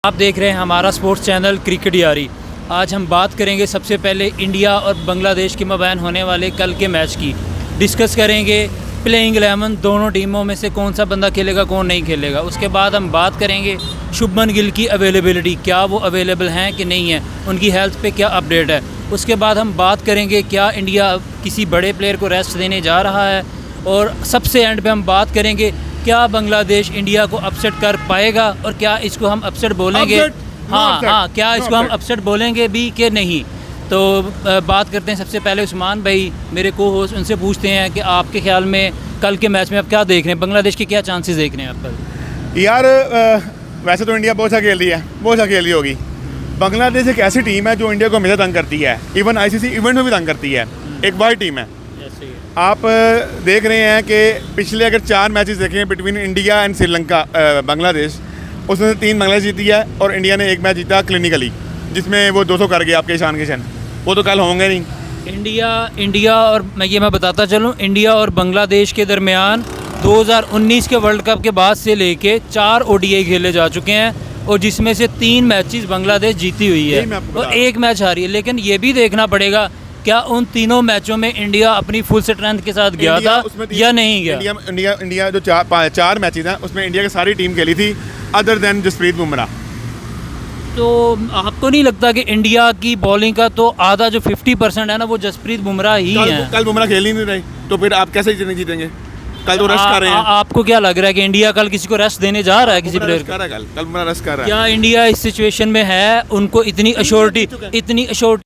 आप देख रहे हैं हमारा स्पोर्ट्स चैनल क्रिकेट यारी। आज हम बात करेंगे सबसे पहले इंडिया और बांग्लादेश के मबैन होने वाले कल के मैच की। डिस्कस करेंगे प्लेइंग 11 दोनों टीमों में से कौन सा बंदा खेलेगा कौन नहीं खेलेगा। उसके बाद हम बात करेंगे शुभमन गिल की अवेलेबिलिटी, क्या वो अवेलेबल हैं कि नहीं है, उनकी हेल्थ पे क्या अपडेट है। उसके बाद हम बात करेंगे क्या इंडिया किसी बड़े प्लेयर को रेस्ट देने जा रहा है। और सबसे एंड पे हम बात करेंगे क्या बांग्लादेश इंडिया को अपसेट कर पाएगा और क्या इसको हम अपसेट बोलेंगे। हाँ, क्या इसको हम अपसेट बोलेंगे भी कि नहीं। तो बात करते हैं सबसे पहले उस्मान भाई मेरे को होस्ट, उनसे पूछते हैं कि आपके ख्याल में कल के मैच में आप क्या देख रहे हैं, बांग्लादेश के क्या चांसेस देख रहे हैं आप कल? यार वैसे तो इंडिया बहुत अच्छा खेल रही है, बहुत अच्छा खेल रही होगी। बांग्लादेश एक ऐसी टीम है जो इंडिया को हमेशा तंग करती है, इवन आईसीसी इवेंट में भी तंग करती है। एक वाइड टीम है। आप देख रहे हैं कि पिछले अगर 4 मैचेस देखें between India and Sri Lanka Bangladesh, उसमें से 3 बांग्लादेश जीती है और इंडिया ने 1 मैच जीता क्लिनिकली, जिसमें वो 200 कर गया आपके ईशान किशन। वो तो कल होंगे नहीं। इंडिया और मैं बताता चलूँ, इंडिया और बांग्लादेश के दरमियान 2019 के वर्ल्ड कप के बाद से लेके 4 ओडीआई खेले जा चुके हैं और जिसमें से 3 मैचेस बांग्लादेश जीती हुई है और 1 मैच हारी है। लेकिन ये भी देखना पड़ेगा क्या उन तीनों मैचों में इंडिया अपनी फुल स्ट्रेंथ के साथ गया था या नहीं गया। इंडिया जो 4 मैचेस हैं उसमें इंडिया की सारी टीम खेली थी अदर देन जसप्रीत बुमराह। तो आपको नहीं लगता कि इंडिया की बॉलिंग का तो आधा जो 50% है ना वो जसप्रीत बुमराह ही है? कल बुमराह खेल ही नहीं रहे तो फिर आप कैसे जीतेंगे? कल तो रेस्ट कर रहे हैं। आपको क्या लग रहा है कि इंडिया कल किसी को रेस्ट देने जा रहा है? किसी प्लेयर को कल बुमराह रेस्ट कर रहा है। क्या इंडिया इस सिचुएशन में है, उनको इतनी अश्योरिटी?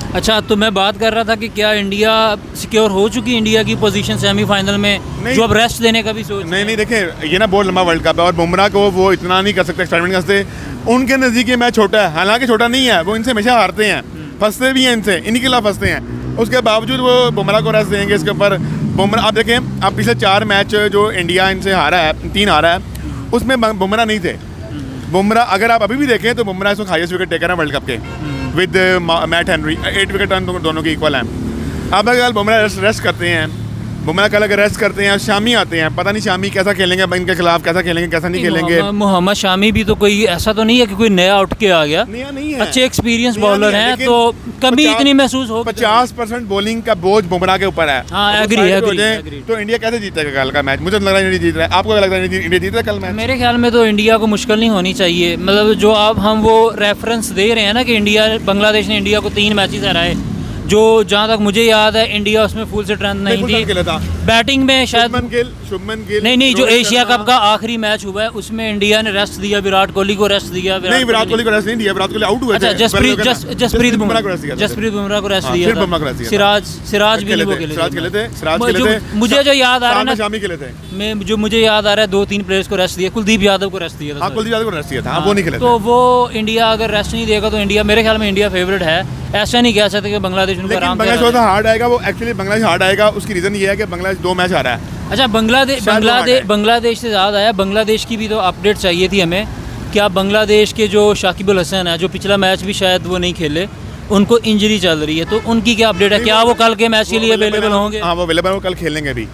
अच्छा, तो मैं बात कर रहा था कि क्या इंडिया सिक्योर हो चुकी है इंडिया की पोजीशन सेमीफाइनल में, जो अब रेस्ट देने का भी सोच? नहीं देखें, ये ना बहुत लंबा वर्ल्ड कप है और बुमराह को वो इतना नहीं कर सकते एक्सपेरिमेंट करते। उनके नज़दीक ये मैच छोटा है, हालांकि छोटा नहीं है, वो इनसे हमेशा हारते हैं, फंसते भी हैं इनसे, इन्हीं के खिलाफ फंसते हैं। उसके बावजूद वो बुमराह को रेस्ट देंगे। इसके ऊपर बुमराह आप देखें, आप पिछले 4 मैच जो इंडिया इनसे हारा है, 3 हारा है, उसमें बुमराह नहीं थे। बुमराह अगर आप अभी भी देखें तो बुमराह इसमें हाईएस्ट विकेट टेकर है वर्ल्ड कप के विद मैट हेनरी। 8 विकेट दोनों के इक्वल हैं। अब अगर बुमराह रेस्ट करते हैं, बुमराह कल अगर रेस्ट करते हैं, शामी आते हैं, पता नहीं शामी कैसा खेलेंगे, इनके खिलाफ कैसा खेलेंगे कैसा नहीं खेलेंगे। मोहम्मद शामी भी तो कोई ऐसा तो नहीं है कि कोई नया उठ के आ गया, नहीं है, अच्छे एक्सपीरियंस बॉलर हैं, तो कमी इतनी महसूस हो। 50% बॉलिंग का बोझ बुमराह के ऊपर है। एग्री। तो इंडिया कैसे जीतेगा कल का मैच? मुझे लग रहा है इंडिया जीत रहा है। आपको लग रहा है इंडिया जीत रहा है कल मैच? मेरे ख्याल में तो इंडिया को मुश्किल नहीं होनी चाहिए। मतलब जो अब हम वो रेफरेंस दे रहे हैं ना कि इंडिया बांग्लादेश ने इंडिया को 3 मैचेस हराए, जो जहाँ तक मुझे याद है इंडिया उसमें फुल स्ट्रेंथ नहीं थी। बैटिंग में शायद शुभमन गिल नहीं, जो एशिया कप का आखिरी मैच हुआ है उसमें इंडिया ने रेस्ट दिया, विराट कोहली को रेस्ट दिया। विराट कोहली को रेस्ट नहीं दिया, विराट कोहली आउट हुआ। अच्छा, जसप्रीत बुमराह को रेस्ट दिया। सिराज भी वो खेले थे। मुझे जो याद आ रहा है ना, जो मुझे याद आ रहा है 2-3 प्लेयर्स को रेस्ट दिया। कुलदीप यादव को रेस्ट दिया था। कुलदीप यादव को रेस्ट दिया था, वो नहीं खेले। तो वो इंडिया अगर रेस्ट नहीं देगा तो इंडिया, मेरे ख्याल में इंडिया फेवरेट है। ऐसा नहीं कह सकते कि बांग्लादेश बांग्लादेश हार्ड आएगा। वो एक्चुअली बांग्लादेश हार्ड आएगा, उसकी रीजन ये है कि बांग्लादेश 2 मैच हारा है। अच्छा, बांग्लादेश से ज़्यादा है। बांग्लादेश की भी तो अपडेट चाहिए थी हमें। क्या बांग्लादेश के जो शाकिब अल हसन है, जो पिछला मैच भी शायद वो नहीं खेले, उनको इंजरी चल रही है, तो उनकी क्या अपडेट है? क्या वो कल के मैच के लिए अवेलेबल होंगे? हाँ, वो अवेलेबल, वो कल खेलेंगे भी।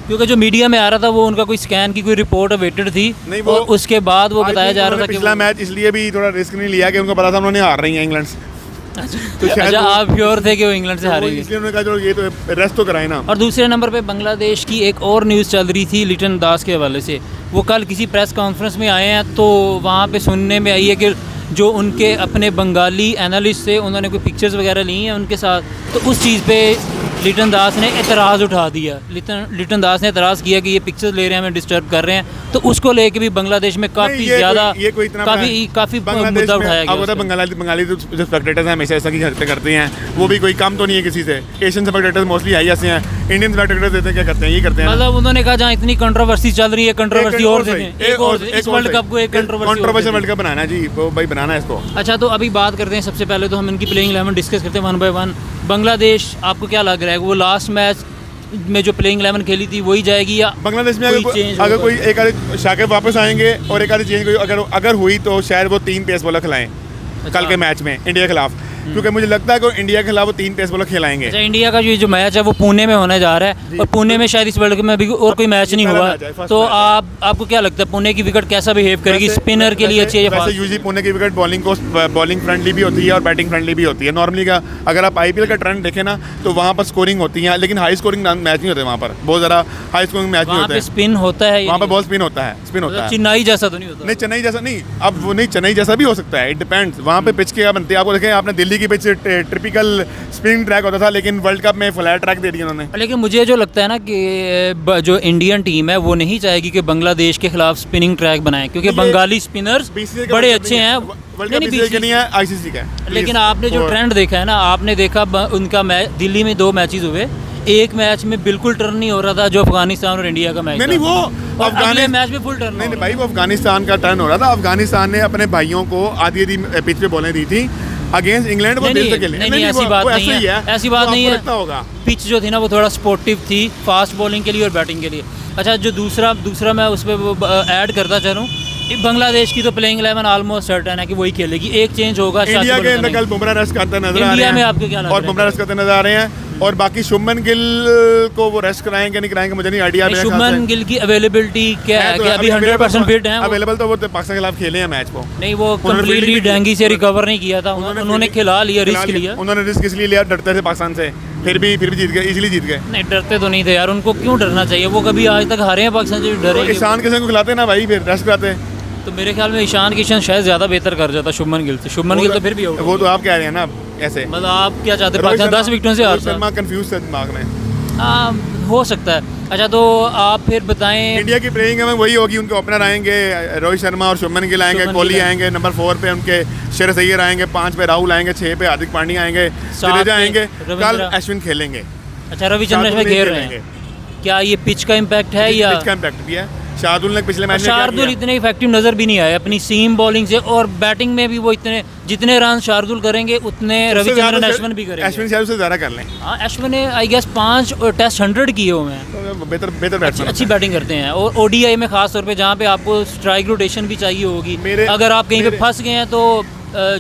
क्योंकि जो मीडिया में आ रहा था वो उनका कोई स्कैन की कोई रिपोर्ट अवेटेड थी, और उसके बाद वो बताया जा रहा था कि पिछला मैच इसलिए भी थोड़ा रिस्क नहीं लिया कि उनको पता था उन्होंने हार रही है इंग्लैंड से। अच्छा, आप श्योर थे कि वो इंग्लैंड से हारेगी, इसलिए उन्होंने कहा चलो ये तो रेस्ट तो कराए ना। और दूसरे नंबर पे बांग्लादेश की एक और न्यूज़ चल रही थी लिटन दास के हवाले से। वो कल किसी प्रेस कॉन्फ्रेंस में आए हैं तो वहाँ पे सुनने में आई है कि जो उनके अपने बंगाली एनालिस्ट से उन्होंने कोई पिक्चर्स वगैरह ली हैं उनके साथ, तो उस चीज़ पे लिटन दास ने एतराज़ उठा दिया। लिटन दास ने एतराज़ किया कि ये पिक्चर्स ले रहे हैं, हमें डिस्टर्ब कर रहे हैं। तो उसको लेके भी बांग्लादेश में काफ़ी ज़्यादा काफ़ी मुद्दा उठाया गया। बंगाली जो स्पेक्टेटर्स हैं हमेशा ऐसा की हरकतें करते हैं, वो भी कोई कम तो नहीं है किसी से। एशियन स्पेक्टेटर्स मोस्टली है ऐसे हैं, इंडियन स्पेक्टेटर्स देते हैं, क्या करते हैं, ये करते हैं। मतलब उन्होंने कहा जहाँ इतनी कंट्रोवर्सी चल रही है, कंट्रोवर्सी और इस वर्ल्ड कप को एक कंट्रोवर्शियल वर्ल्ड कप बनाना जी, भाई बनाना है इसको। अच्छा, तो अभी बात करते हैं, सबसे पहले तो हम इनकी प्लेइंग 11 डिस्कस करते हैं 1 बाय 1। बांग्लादेश, आपको क्या लग रहा है वो लास्ट मैच में जो प्लेइंग 11 खेली थी वही जाएगी या बांग्लादेश में अगर कोई एक आधे शाकिब वापस आएंगे और एक आधे चेंज अगर हुई तो शायद वो 3 पेस बॉलर खिलाएं कल के मैच में इंडिया के खिलाफ। क्योंकि मुझे लगता है कि इंडिया के खिलाफ वो 3 पेस बॉलर खिलाएंगे। अच्छा, इंडिया का जो मैच है वो पुणे में होने जा रहा है और पुणे में शायद इस वर्ल्ड कप में अभी और कोई मैच नहीं हुआ है, तो आपको क्या लगता है पुणे की विकेट कैसा बिहेव करेगी? स्पिनर के लिए अच्छी है? वैसे यूजुअली पुणे की विकेट बॉलिंग फ्रेंडली भी होती है और बैटिंग फ्रेंडली भी होती है। नॉर्मली का अगर आप IPL का ट्रेंड देखें ना तो वहाँ पर स्कोरिंग होती है, लेकिन हाई स्कोरिंग मैच नहीं होते वहाँ पर, बहुत ज़्यादा हाई स्कोरिंग मैच नहीं होते हैं। स्पिन होता है वहाँ पर बहुत स्पिन होता है। चेन्नई जैसा तो नहीं होता? नहीं, चेन्नई जैसा नहीं, अब वो नहीं, चेन्नई जैसा भी हो सकता है, इट डिपेंड्स वहाँ पे पिच क्या बनती है। आपको देखें, आपने दिल्ली की पिच टिपिकल स्पिन ट्रैक होता था, लेकिन वर्ल्ड कप में फ्लैट ट्रैक दे दिया उन्होंने। लेकिन मुझे जो लगता है ना कि जो इंडियन टीम है वो नहीं चाहेगी कि बांग्लादेश के खिलाफ स्पिनिंग ट्रैक बनाए, क्योंकि बंगाली स्पिनर्स बड़े अच्छे हैं। ICC का है। लेकिन आपने जो ट्रेंड देखा है ना, आपने देखा उनका मैच दिल्ली में 2 मैचेस हुए, एक मैच में बिल्कुल टर्न नहीं हो रहा था जो अफगानिस्तान और इंडिया का मैच नहीं, वो अगले मैच में फुल टर्न नहीं भाई, वो अफगानिस्तान का टर्न हो रहा था। अफगानिस्तान ने अपने भाइयों को आधी पिच पे बॉलें दी थी अगेंस्ट इंग्लैंड। वो दिल से खेले। नहीं, ऐसी बात नहीं है, ऐसी बात नहीं है। पिच जो थी ना वो थोड़ा स्पोर्टिव थी, फास्ट बॉलिंग के लिए और बैटिंग के लिए। अच्छा, जो दूसरा मैं उस पर ऐड करता चलूँ, बांग्लादेश की तो प्लेइंग 11 ऑलमोस्ट सर्टेन है कि वही खेलेगी, एक चेंज होगा। इंडिया के अंदर कल बुमराह रेस्ट करते नजर आ रहे हैं। इंडिया में आपको क्या लग रहा है? और बुमराह रेस्ट करते नजर आ रहे हैं, और बाकी शुभमन गिल को वो रेस्ट कराएंगे नहीं कराएंगे मुझे नहीं आइडिया। शुभमन गिल की अवेलेबिलिटी क्या है कि अभी 100% फिट है? अवेलेबल तो वो पाकिस्तान के खिलाफ खेले हैं मैच को। नहीं, वो कंप्लीटली डेंगू से रिकवर नहीं किया था, उन्होंने खिला लिया, रिस्क लिया। उन्होंने रिस्क इसलिए लिया, डरते थे पाकिस्तान से, फिर भी जीत गए, इजीली जीत गए। नहीं, डरते तो नहीं थे यार, उनको क्यों डरना चाहिए? वो कभी आज तक हारे हैं पाकिस्तान से, डरे? ईशान किशन को खिलाते ना भाई, फिर रेस्ट कराते। तो मेरे ख्याल में ईशान किशन शायद ज़्यादा बेहतर कर जाता शुभमन गिल से। शुभमन गिल तो फिर भी आउट। वो तो आप कह रहे हैं ना ऐसे, मतलब आप क्या चाहते हैं पाकिस्तान 10 विकेटों से हारता? शर्मा कंफ्यूज थे दिमाग में। हो सकता है। अच्छा, तो आप फिर बताएं। इंडिया की प्लेइंग में वही होगी, उनके ओपनर आएंगे रोहित शर्मा और शुभमन गिल आएंगे, कोहली आएंगे, नंबर 4 पे उनके शेर अय्यर आएंगे, 5 पे राहुल आएंगे, 6 पे हार्दिक पांड्या आएंगे, जडेजा आएंगे, कल अश्विन खेलेंगे। अच्छा, रविचंद्रन अश्विन खेल रहे हैं। क्या ये पिच का इम्पैक्ट है या? पिच का इम्पैक्ट भी है। शार्दुल ने पिछले मैच में शार्दुल इतने इफेक्टिव नजर भी नहीं आए अपनी सीम बॉलिंग से, और बैटिंग में भी वो इतने जितने रन शार्दुल करेंगे उतने रविचंद्रन अश्विन भी करेंगे। अश्विन शायद उससे ज़्यादा कर लें। हाँ, अश्विन ने आई गेस 5 टेस्ट 100 किए हुए हैं, तो बेहतर बैट्समैन, अच्छी बैटिंग करते हैं। और ODI में खास तौर पे जहाँ पे आपको स्ट्राइक रोटेशन भी चाहिए होगी, अगर आप कहीं पे फंस गए हैं तो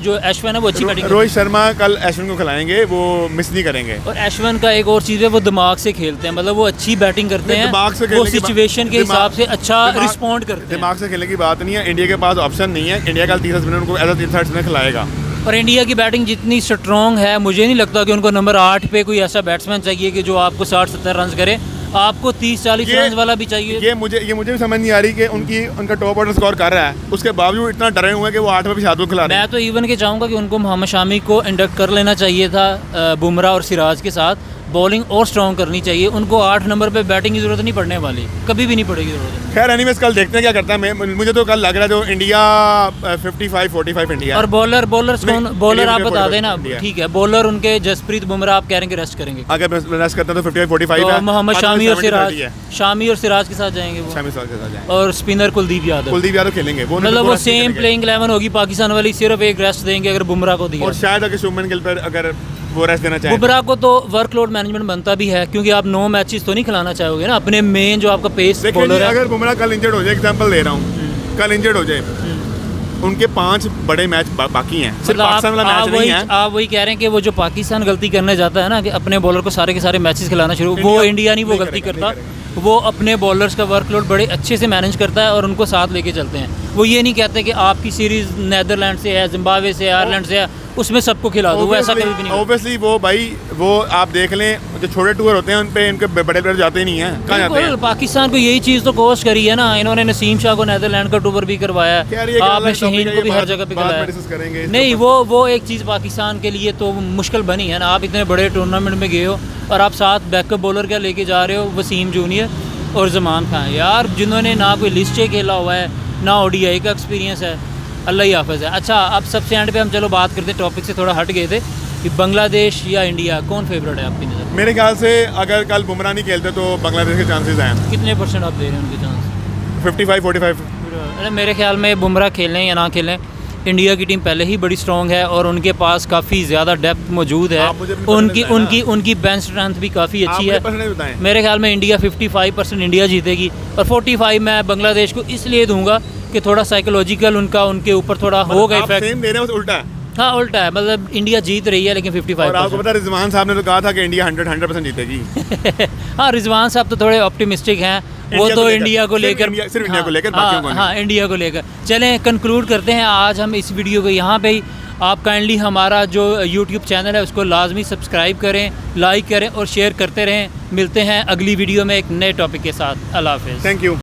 जो अश्विन है वो अच्छी बैटिंग। रोहित शर्मा कल अश्विन को खिलाएंगे, वो मिस नहीं करेंगे। और अश्विन का एक और चीज़ है, वो दिमाग से खेलते हैं, मतलब वो अच्छी बैटिंग करते हैं, वो सिचुएशन के हिसाब से अच्छा रिस्पॉन्ड करते हैं। दिमाग से खेलने की बात नहीं है, इंडिया के पास ऑप्शन नहीं है। इंडिया कल तीसरा स्पिनर उनको एज अ थर्ड स्पिनर खिलाएगा। और इंडिया की बैटिंग जितनी स्ट्रॉन्ग है, मुझे नहीं लगता कि उनको नंबर 8 पे कोई ऐसा बैट्समैन चाहिए कि जो आपको 60-70 रन करे। आपको 30-40 रन वाला भी चाहिए। ये मुझे भी समझ नहीं आ रही कि उनका टॉप ऑर्डर स्कोर कर रहा है, उसके बावजूद इतना डरे हुए हैं कि वो 8 पे भी शार्दुल खिला रहे हैं। मैं तो इवन के चाहूँगा कि उनको मोहम्मद शामी को इंडक्ट कर लेना चाहिए था बुमराह और सिराज के साथ। बॉलिंग और स्ट्रॉन्ग करनी चाहिए उनको। 8 नंबर पे बैटिंग की जरूरत नहीं पड़ने वाली, कभी भी नहीं पड़ेगी जरूरत। खैर एनीवेज कल देखते हैं क्या करता है। मुझे तो कल लग रहा है जो इंडिया 55-45 इंडिया। और बॉलर आप बता देना। ठीक है, बॉलर उनके जसप्रीत बुमराह आप कह रहे हैं रेस्ट करेंगे। अगर रेस्ट करते हैं तो 55-45 है। मोहम्मद शामी और सिराज के साथ जाएंगे वो, शामी के साथ जाएंगे। और स्पिनर कुलदीप यादव खेलेंगे। मतलब वो सेम प्लेइंग 11 होगी पाकिस्तान वाली, सिर्फ एक रेस्ट देंगे अगर बुमराह को दिया। और शायद अगर शुभमन गिल पर अगर वो रेस्ट देना चाहिए। बुमराह को तो वर्कलोड मैनेजमेंट बनता भी है, क्योंकि आप 9 मैचेस तो नहीं खिलाना चाहोगे ना अपने मेन जो आपका पेस बॉलर है। अगर बुमराह कल इंजर्ड हो जाए, एग्जांपल दे रहा हूँ, कल इंजर्ड हो जाए, उनके 5 बड़े मैच बाकी हैं, सिर्फ पाकिस्तान वाला मैच नहीं है। आप वही कह रहे हैं कि वो जो पाकिस्तान गलती करने जाता है ना कि अपने बॉलर को सारे के सारे मैचेस खिलाना शुरू, वो इंडिया नहीं वो गलती करता। वो अपने बॉलर्स का वर्कलोड बड़े अच्छे से मैनेज करता है और उनको साथ लेके चलते हैं। वो ये नहीं कहते कि आपकी सीरीज नीदरलैंड से है, जिम्बाब्वे से, आयरलैंड से है, उसमें सबको खिला दो। वो ऐसा कभी भी नहीं। ऑब्वियसली वो आप देख लें, जो छोटे टूर होते हैं उन पे इनके बड़े प्लेयर जाते ही नहीं हैं। कहाँ जाते हैं? पाकिस्तान को यही चीज़ तो कोस्ट करी है ना, इन्होंने नसीम शाह को नीदरलैंड का टूर भी करवाया, आपने शहीन को भी हर जगह पे करवाया। नहीं, वो एक चीज़ पाकिस्तान के लिए तो मुश्किल बनी है ना। आप इतने बड़े टूर्नामेंट में गए हो और आप साथ बैकअप बॉलर क्या लेके जा रहे हो, वसीम जूनियर और जमान खान यार, जिन्होंने ना कोई लिस्टे खेला हुआ है ना ODI का एक्सपीरियंस है। अल्लाह ही हाफ़िज़ है। अच्छा, अब सबसे एंड पे हम चलो बात करते, टॉपिक से थोड़ा हट गए थे कि बांग्लादेश या इंडिया कौन फेवरेट है आपकी नज़र? मेरे ख्याल से अगर कल बुमराह नहीं खेलते तो बांग्लादेश के चांसेस हैं। कितने % आप दे रहे हैं उनके चांस? 55-45। अरे मेरे ख्याल में बुमराह खेलें या ना खेलें, इंडिया की टीम पहले ही बड़ी स्ट्रॉन्ग है और उनके पास काफ़ी ज़्यादा डेप्थ मौजूद है। उनकी बेंच स्ट्रेंथ भी काफ़ी अच्छी है। मेरे ख्याल में इंडिया 55% इंडिया जीतेगी और 45 मैं बांग्लादेश को इसलिए दूंगा कि थोड़ा साइकोलॉजिकल उनके ऊपर थोड़ा होगा इफेक्ट। सेम दे रहे हैं, उल्टा है। हाँ उल्टा है, मतलब इंडिया जीत रही है लेकिन 55%। और आपको पता है रिजवान साहब ने तो कहा था कि इंडिया 100% जीतेगी। हाँ रिजवान साहब तो थोड़े ऑप्टिमिस्टिक हैं, वो तो इंडिया को लेकर, सिर्फ इंडिया को लेकर, बाकियों को नहीं। हाँ इंडिया को लेकर। चलें कंक्लूड करते हैं आज हम इस वीडियो को यहाँ पे ही। आप काइंडली हमारा जो यूट्यूब चैनल है उसको लाजमी सब्सक्राइब करें, लाइक करें और शेयर करते रहें। मिलते हैं अगली वीडियो में एक नए टॉपिक के साथ। अल्लाह हाफ़िज़। Thank you.